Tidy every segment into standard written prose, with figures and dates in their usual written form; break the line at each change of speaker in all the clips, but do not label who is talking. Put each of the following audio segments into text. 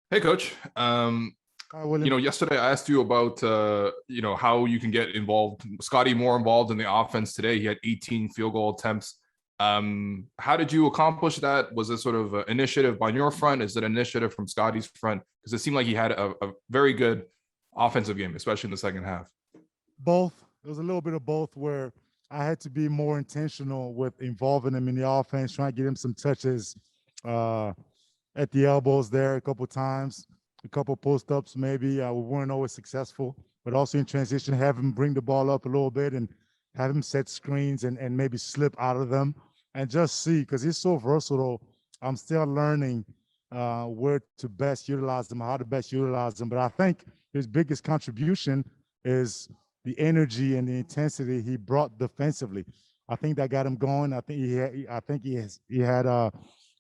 Hey, Coach.
William.
Yesterday I asked you about, how you can get involved, Scotty more involved in the offense today. He had 18 field goal attempts. How did you accomplish that? Was it sort of an initiative on your front? Is it an initiative from Scotty's front? Because it seemed like he had a very good offensive game, especially in the second half.
Both. It was a little bit of both where I had to be more intentional with involving him in the offense, trying to get him some touches uh, at the elbows there a couple times, a couple post-ups maybe. We weren't always successful, but also in transition, have him bring the ball up a little bit and have him set screens and maybe slip out of them and just see, because he's so versatile. I'm still learning where to best utilize them, how to best utilize them. But I think his biggest contribution is the energy and the intensity he brought defensively. I think that got him going. I think he had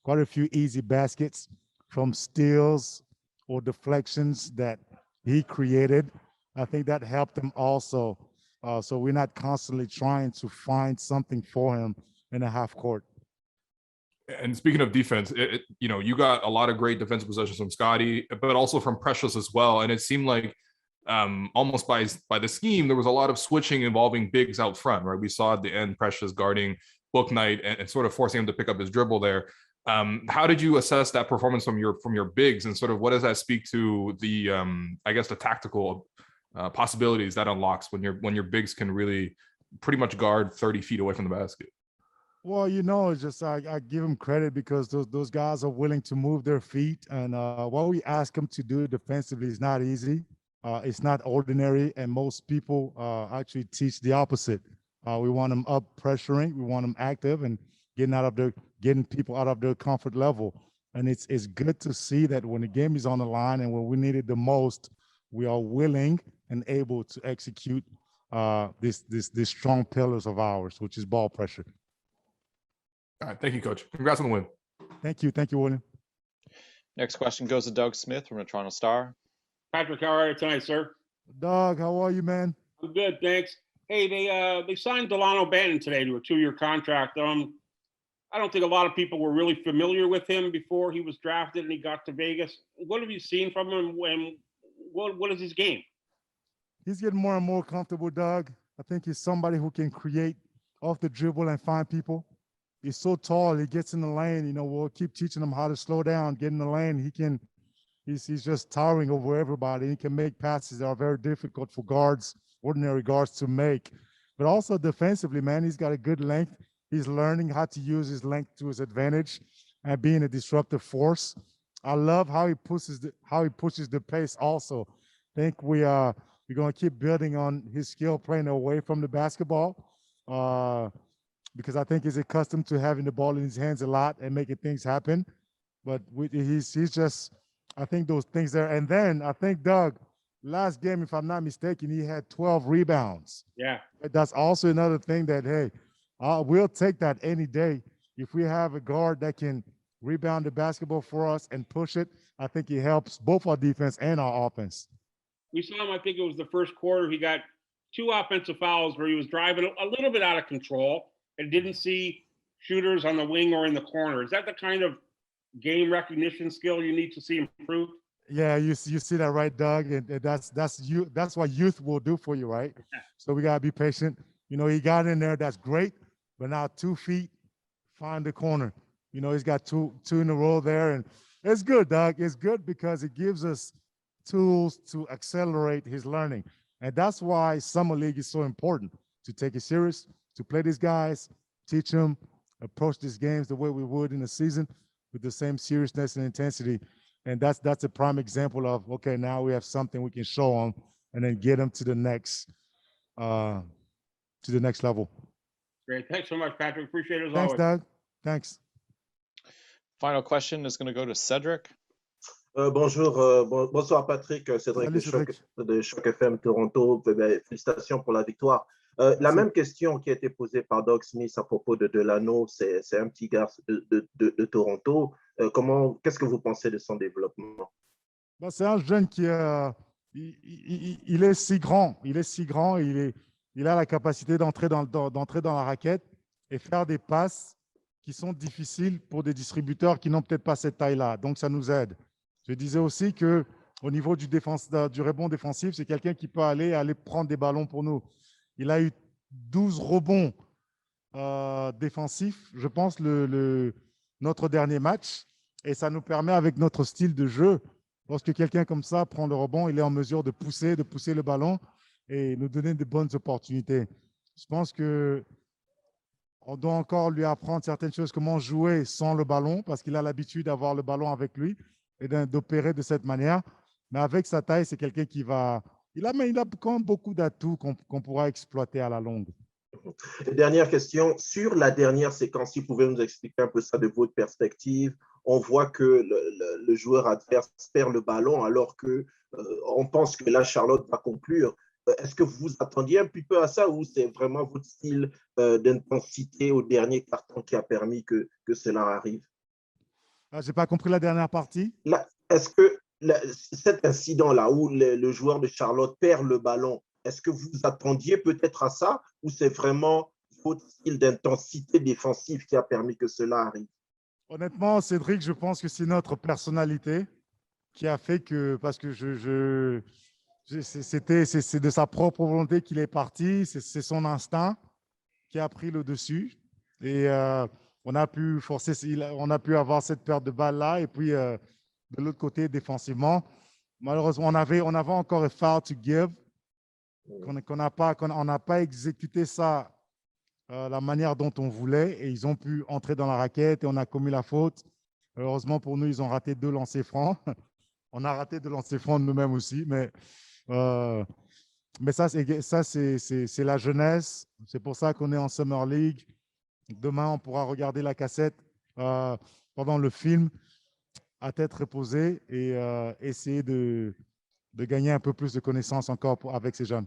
quite a few easy baskets from steals or deflections that he created. I think that helped him also. So we're not constantly trying to find something for him in a half court.
And speaking of defense, you got a lot of great defensive possessions from Scotty, but also from Precious as well. And it seemed like almost by the scheme, there was a lot of switching involving bigs out front, right? We saw at the end Precious guarding Book Knight and sort of forcing him to pick up his dribble there. How did you assess that performance from your bigs, and sort of what does that speak to the I guess the tactical possibilities that unlocks when your bigs can really pretty much guard 30 feet away from the basket?
Well, it's just I give them credit because those guys are willing to move their feet, and what we ask them to do defensively is not easy. It's not ordinary, and most people actually teach the opposite. We want them up pressuring, we want them active and getting people out of their comfort level. And it's good to see that when the game is on the line and when we need it the most, we are willing and able to execute these strong pillars of ours, which is ball pressure.
All right, thank you, Coach. Congrats on the win.
Thank you, William.
Next question goes to Doug Smith from the Toronto Star.
Patrick, how are you tonight, sir?
Doug, how are you, man?
I'm good, thanks. Hey, they signed Delano Banton today to a 2-year contract. I don't think a lot of people were really familiar with him before he was drafted and he got to Vegas. What have you seen from him? What is his game?
He's getting more and more comfortable, Doug. I think he's somebody who can create off the dribble and find people. He's so tall. He gets in the lane. We'll keep teaching him how to slow down, get in the lane. He's just towering over everybody. He can make passes that are very difficult for ordinary guards to make. But also defensively, man, he's got a good length. He's learning how to use his length to his advantage and being a disruptive force. I love how he pushes the pace also. I think we're going to keep building on his skill playing away from the basketball. Because I think he's accustomed to having the ball in his hands a lot and making things happen. But he's just, I think those things there. And then I think, Doug, last game, if I'm not mistaken, he had 12 rebounds.
Yeah.
That's also another thing that, hey, we'll take that any day. If we have a guard that can rebound the basketball for us and push it, I think it helps both our defense and our offense.
We saw him, I think it was the first quarter, he got 2 offensive fouls where he was driving a little bit out of control and didn't see shooters on the wing or in the corner. Is that the kind of game recognition skill you need to see improved?
Yeah, you see that, right, Doug? And that's what youth will do for you, right? So we gotta be patient. He got in there, that's great, but now 2 feet, find the corner. He's got two in a row there, and it's good, Doug. It's good because it gives us tools to accelerate his learning. And that's why Summer League is so important, to take it serious, to play these guys, teach them, approach these games the way we would in the season with the same seriousness and intensity. And that's a prime example of, okay, now we have something we can show them and then get them to the next level.
Great. Thanks so much, Patrick. Appreciate it as
Thanks,
always.
Doug. Thanks.
Final question is going to go to Cedric.
Bonsoir Patrick, Cédric de Choc FM Toronto. Félicitations pour la victoire. La même question qui a été posée par Doug Smith à propos de Delano, c'est un petit gars de Toronto. Qu'est-ce que vous pensez de son développement?
C'est un jeune qui il est si grand, il a la capacité d'entrer dans la raquette et faire des passes qui sont difficiles pour des distributeurs qui n'ont peut-être pas cette taille-là. Donc ça nous aide. Je disais aussi qu'au niveau du rebond défensif, c'est quelqu'un qui peut aller prendre des ballons pour nous. Il a eu 12 rebonds défensifs, je pense, notre dernier match. Et ça nous permet, avec notre style de jeu, lorsque quelqu'un comme ça prend le rebond, il est en mesure de pousser le ballon et nous donner de bonnes opportunités. Je pense que on doit encore lui apprendre certaines choses, comment jouer sans le ballon, parce qu'il a l'habitude d'avoir le ballon avec lui et d'opérer de cette manière. Mais avec sa taille, c'est quelqu'un qui va... Il a quand même beaucoup d'atouts qu'on pourra exploiter à la longue.
Et dernière question, sur la dernière séquence, si vous pouvez nous expliquer un peu ça de votre perspective. On voit que le joueur adverse perd le ballon alors que on pense que là, Charlotte va conclure. Est-ce que vous vous attendiez un petit peu à ça ou c'est vraiment votre style d'intensité au dernier carton qui a permis que cela arrive?
Je n'ai pas compris la dernière partie.
Est-ce que cet incident-là où le joueur de Charlotte perd le ballon, est-ce que vous attendiez peut-être à ça ou c'est vraiment votre style d'intensité défensive qui a permis que cela arrive?
Honnêtement, Cédric, je pense que c'est notre personnalité qui a fait que, parce que c'est de sa propre volonté qu'il est parti, c'est son instinct qui a pris le dessus. Et on a pu on a pu avoir cette perte de balle-là. Et puis, de l'autre côté, défensivement, malheureusement, on avait encore un foul to give, qu'on n'a pas exécuté ça la manière dont on voulait. Et ils ont pu entrer dans la raquette et on a commis la faute. Heureusement pour nous, ils ont raté 2 lancers francs. On a raté 2 lancers francs de nous-mêmes aussi, mais ça, c'est la jeunesse. C'est pour ça qu'on est en Summer League. Demain, on pourra regarder la cassette pendant le film à tête reposée et essayer de gagner un peu plus de connaissances encore avec ces jeunes.